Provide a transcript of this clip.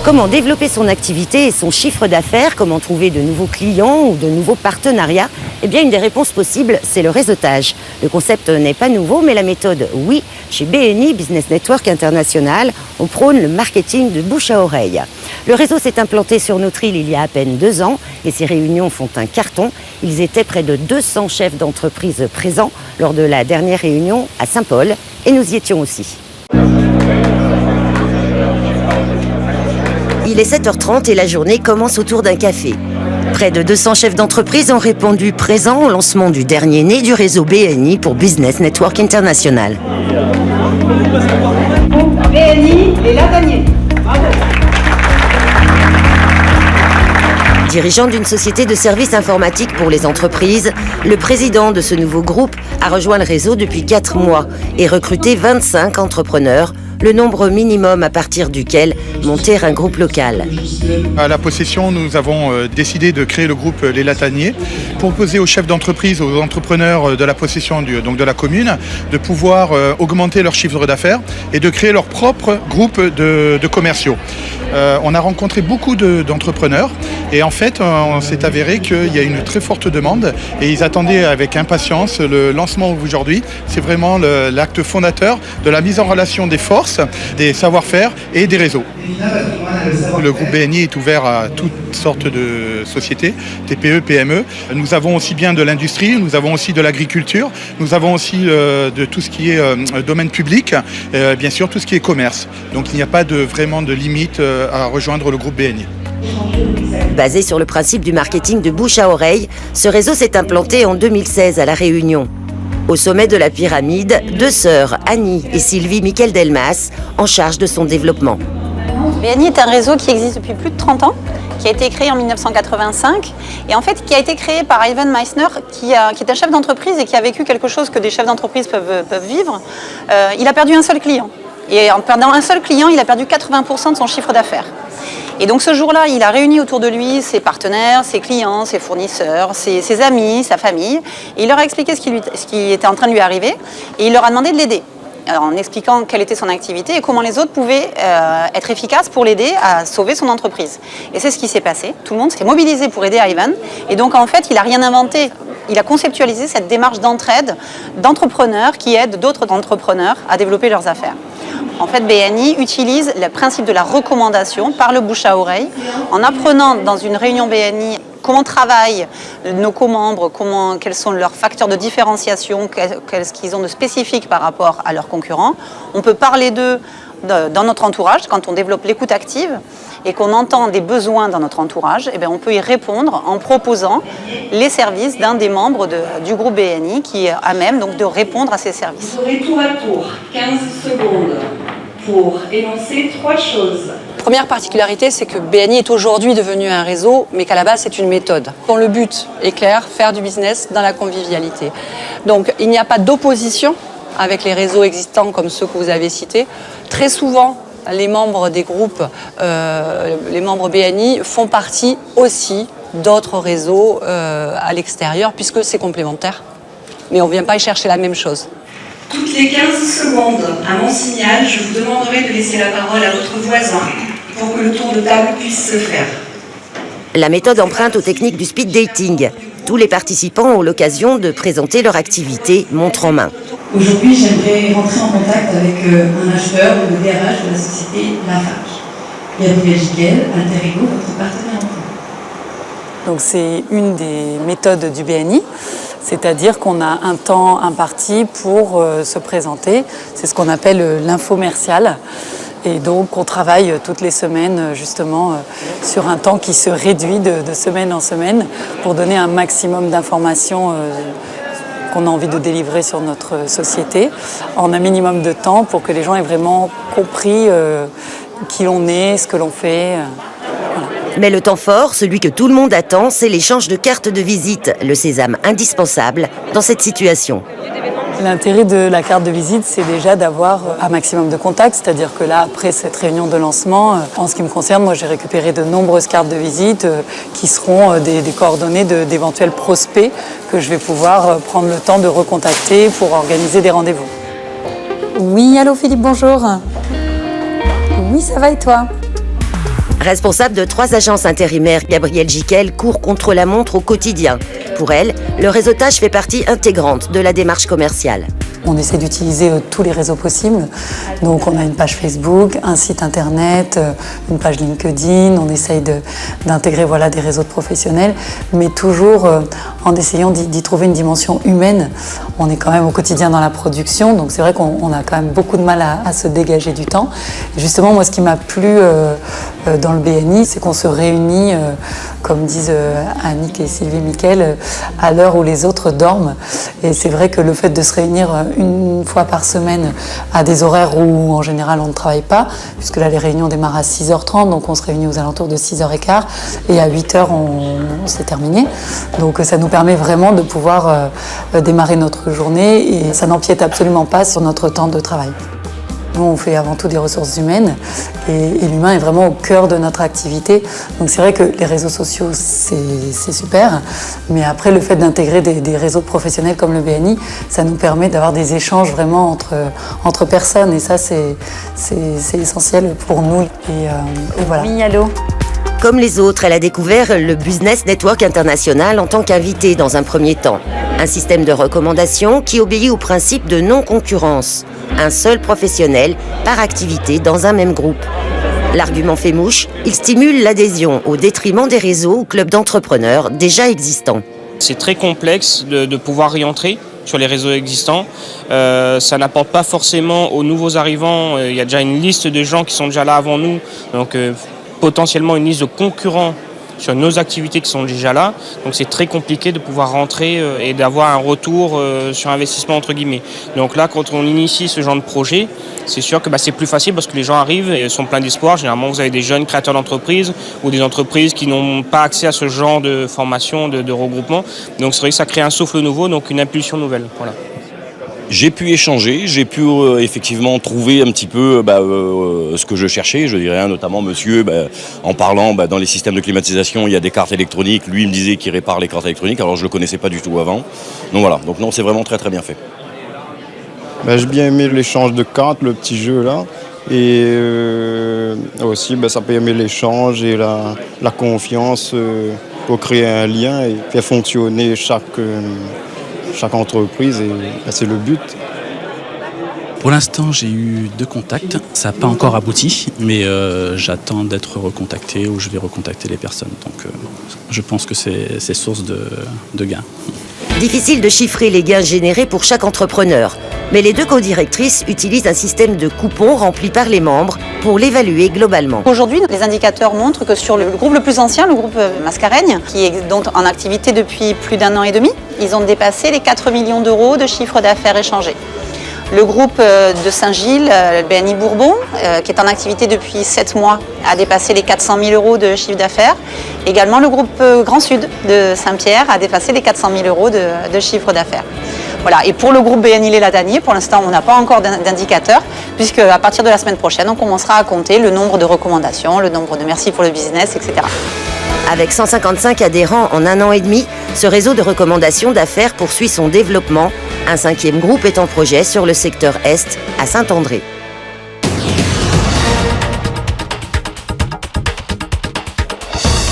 Comment développer son activité et son chiffre d'affaires? Comment trouver de nouveaux clients ou de nouveaux partenariats? Eh bien, une des réponses possibles, c'est le réseautage. Le concept n'est pas nouveau, mais la méthode, oui. Chez BNI, Business Network International, on prône le marketing de bouche à oreille. Le réseau s'est implanté sur notre île il y a à peine 2 ans et ces réunions font un carton. Ils étaient près de 200 chefs d'entreprise présents lors de la dernière réunion à Saint-Paul et nous y étions aussi. Il est 7h30 et la journée commence autour d'un café. Près de 200 chefs d'entreprise ont répondu présents au lancement du dernier né du réseau BNI pour Business Network International. BNI, les Lataniers. Dirigeant d'une société de services informatiques pour les entreprises, le président de ce nouveau groupe a rejoint le réseau depuis 4 mois et recruté 25 entrepreneurs, le nombre minimum à partir duquel monter un groupe local. À la Possession, nous avons décidé de créer le groupe Les Lataniers pour proposer aux chefs d'entreprise, aux entrepreneurs de la Possession, donc de la commune, de pouvoir augmenter leur chiffre d'affaires et de créer leur propre groupe de commerciaux. On a rencontré beaucoup d'entrepreneurs et en fait, on s'est avéré qu'il y a une très forte demande et ils attendaient avec impatience le lancement aujourd'hui. C'est vraiment l'acte fondateur de la mise en relation des forces, des savoir-faire et des réseaux. Le groupe BNI est ouvert à toutes sortes de sociétés, TPE, PME. Nous avons aussi bien de l'industrie, nous avons aussi de l'agriculture, nous avons aussi de tout ce qui est domaine public, bien sûr tout ce qui est commerce. Donc il n'y a pas vraiment de limite à rejoindre le groupe BNI. Basé sur le principe du marketing de bouche à oreille, ce réseau s'est implanté en 2016 à La Réunion. Au sommet de la pyramide, 2 sœurs, Annie et Sylvie Miquel-Delmas, en charge de son développement. BNI est un réseau qui existe depuis plus de 30 ans, qui a été créé en 1985 et en fait qui a été créé par Ivan Meissner qui est un chef d'entreprise et qui a vécu quelque chose que des chefs d'entreprise peuvent vivre. Il a perdu un seul client et en perdant un seul client, il a perdu 80% de son chiffre d'affaires. Et donc ce jour-là, il a réuni autour de lui ses partenaires, ses clients, ses fournisseurs, ses amis, sa famille et il leur a expliqué ce qui était en train de lui arriver et il leur a demandé de l'aider. En expliquant quelle était son activité et comment les autres pouvaient être efficaces pour l'aider à sauver son entreprise. Et c'est ce qui s'est passé. Tout le monde s'est mobilisé pour aider Ivan. Et donc en fait, il n'a rien inventé. Il a conceptualisé cette démarche d'entraide d'entrepreneurs qui aident d'autres entrepreneurs à développer leurs affaires. En fait, BNI utilise le principe de la recommandation par le bouche à oreille en apprenant dans une réunion BNI comment travaillent nos co-membres, quels sont leurs facteurs de différenciation, qu'est-ce qu'ils ont de spécifique par rapport à leurs concurrents. On peut parler d'eux dans notre entourage quand on développe l'écoute active et qu'on entend des besoins dans notre entourage, eh bien on peut y répondre en proposant les services d'un des membres du groupe BNI qui est à même donc de répondre à ces services. Vous aurez tour à tour 15 secondes pour énoncer 3 choses. Première particularité, c'est que BNI est aujourd'hui devenu un réseau, mais qu'à la base, c'est une méthode. Dont le but est clair, faire du business dans la convivialité. Donc, il n'y a pas d'opposition avec les réseaux existants comme ceux que vous avez cités. Très souvent, les membres des groupes, les membres BNI font partie aussi d'autres réseaux à l'extérieur, puisque c'est complémentaire. Mais on ne vient pas y chercher la même chose. Toutes les 15 secondes, à mon signal, je vous demanderai de laisser la parole à votre voisin pour que le tour de table puisse se faire. La méthode emprunte aux techniques du speed dating. Tous les participants ont l'occasion de présenter leur activité montre en main. Aujourd'hui, j'aimerais rentrer en contact avec un acheteur ou le DRH de la société Lafarge. Gabriel Giguel, Alter Ego, votre partenaire en commun. Donc c'est une des méthodes du BNI, c'est-à-dire qu'on a un temps imparti pour se présenter. C'est ce qu'on appelle l'infomercial. Et donc on travaille toutes les semaines justement sur un temps qui se réduit de semaine en semaine pour donner un maximum d'informations qu'on a envie de délivrer sur notre société en un minimum de temps pour que les gens aient vraiment compris qui l'on est, ce que l'on fait. Voilà. Mais le temps fort, celui que tout le monde attend, c'est l'échange de cartes de visite, le sésame indispensable dans cette situation. L'intérêt de la carte de visite, c'est déjà d'avoir un maximum de contacts, c'est-à-dire que là, après cette réunion de lancement, en ce qui me concerne, moi j'ai récupéré de nombreuses cartes de visite qui seront des coordonnées d'éventuels prospects que je vais pouvoir prendre le temps de recontacter pour organiser des rendez-vous. Oui, allô Philippe, bonjour. Oui, ça va et toi ? Responsable de 3 agences intérimaires, Gabrielle Jiquel court contre la montre au quotidien. Pour elle, le réseautage fait partie intégrante de la démarche commerciale. On essaie d'utiliser tous les réseaux possibles. Donc on a une page Facebook, un site internet, une page LinkedIn. On essaye d'intégrer des réseaux de professionnels, mais toujours en essayant d'y trouver une dimension humaine. On est quand même au quotidien dans la production, donc c'est vrai qu'on a quand même beaucoup de mal à se dégager du temps. Et justement, moi, ce qui m'a plu dans le BNI, c'est qu'on se réunit, comme disent Annick et Sylvie Miquel, à l'heure où les autres dorment. Et c'est vrai que le fait de se réunir une fois par semaine à des horaires où en général on ne travaille pas, puisque là les réunions démarrent à 6h30, donc on se réunit aux alentours de 6h15 et à 8h on s'est terminé. Donc ça nous permet vraiment de pouvoir démarrer notre journée et ça n'empiète absolument pas sur notre temps de travail. Nous, on fait avant tout des ressources humaines et l'humain est vraiment au cœur de notre activité. Donc c'est vrai que les réseaux sociaux, c'est super, mais après le fait d'intégrer des réseaux professionnels comme le BNI, ça nous permet d'avoir des échanges vraiment entre personnes et ça c'est essentiel pour nous. Et voilà. Mignalo. Comme les autres, elle a découvert le Business Network International en tant qu'invitée dans un premier temps. Un système de recommandation qui obéit au principe de non-concurrence. Un seul professionnel par activité dans un même groupe. L'argument fait mouche, il stimule l'adhésion au détriment des réseaux ou clubs d'entrepreneurs déjà existants. C'est très complexe de pouvoir y entrer sur les réseaux existants. Ça n'apporte pas forcément aux nouveaux arrivants. Il y a déjà une liste de gens qui sont déjà là avant nous. Donc potentiellement une liste de concurrents sur nos activités qui sont déjà là. Donc c'est très compliqué de pouvoir rentrer et d'avoir un retour sur investissement entre guillemets. Donc là, quand on initie ce genre de projet, c'est sûr que c'est plus facile parce que les gens arrivent et sont pleins d'espoir. Généralement, vous avez des jeunes créateurs d'entreprises ou des entreprises qui n'ont pas accès à ce genre de formation, de regroupement. Donc c'est vrai que ça crée un souffle nouveau, donc une impulsion nouvelle. Voilà. J'ai pu échanger, j'ai pu effectivement trouver un petit peu ce que je cherchais. Je dirais notamment monsieur, en parlant dans les systèmes de climatisation, il y a des cartes électroniques. Lui, il me disait qu'il répare les cartes électroniques, alors je ne le connaissais pas du tout avant. Donc voilà, donc non, c'est vraiment très très bien fait. J'ai bien aimé l'échange de cartes, le petit jeu là. Et aussi, ça permet l'échange et la confiance pour créer un lien et faire fonctionner chaque entreprise, et c'est le but. Pour l'instant, j'ai eu 2 contacts. Ça n'a pas encore abouti, mais j'attends d'être recontacté ou je vais recontacter les personnes. Donc je pense que c'est source de gains. Difficile de chiffrer les gains générés pour chaque entrepreneur. Mais les 2 co-directrices utilisent un système de coupons rempli par les membres pour l'évaluer globalement. Aujourd'hui, les indicateurs montrent que sur le groupe le plus ancien, le groupe Mascareigne, qui est donc en activité depuis plus d'1 an et demi, ils ont dépassé les 4 millions d'euros de chiffre d'affaires échangé. Le groupe de Saint-Gilles, le BNI Bourbon, qui est en activité depuis 7 mois, a dépassé les 400 000 euros de chiffre d'affaires. Également, le groupe Grand Sud de Saint-Pierre a dépassé les 400 000 euros de chiffre d'affaires. Voilà. Et pour le groupe BNI Les Lataniers, pour l'instant, on n'a pas encore d'indicateur, puisque à partir de la semaine prochaine, on commencera à compter le nombre de recommandations, le nombre de merci pour le business, etc. Avec 155 adhérents en 1 an et demi, ce réseau de recommandations d'affaires poursuit son développement. Un 5e groupe est en projet sur le secteur Est, à Saint-André.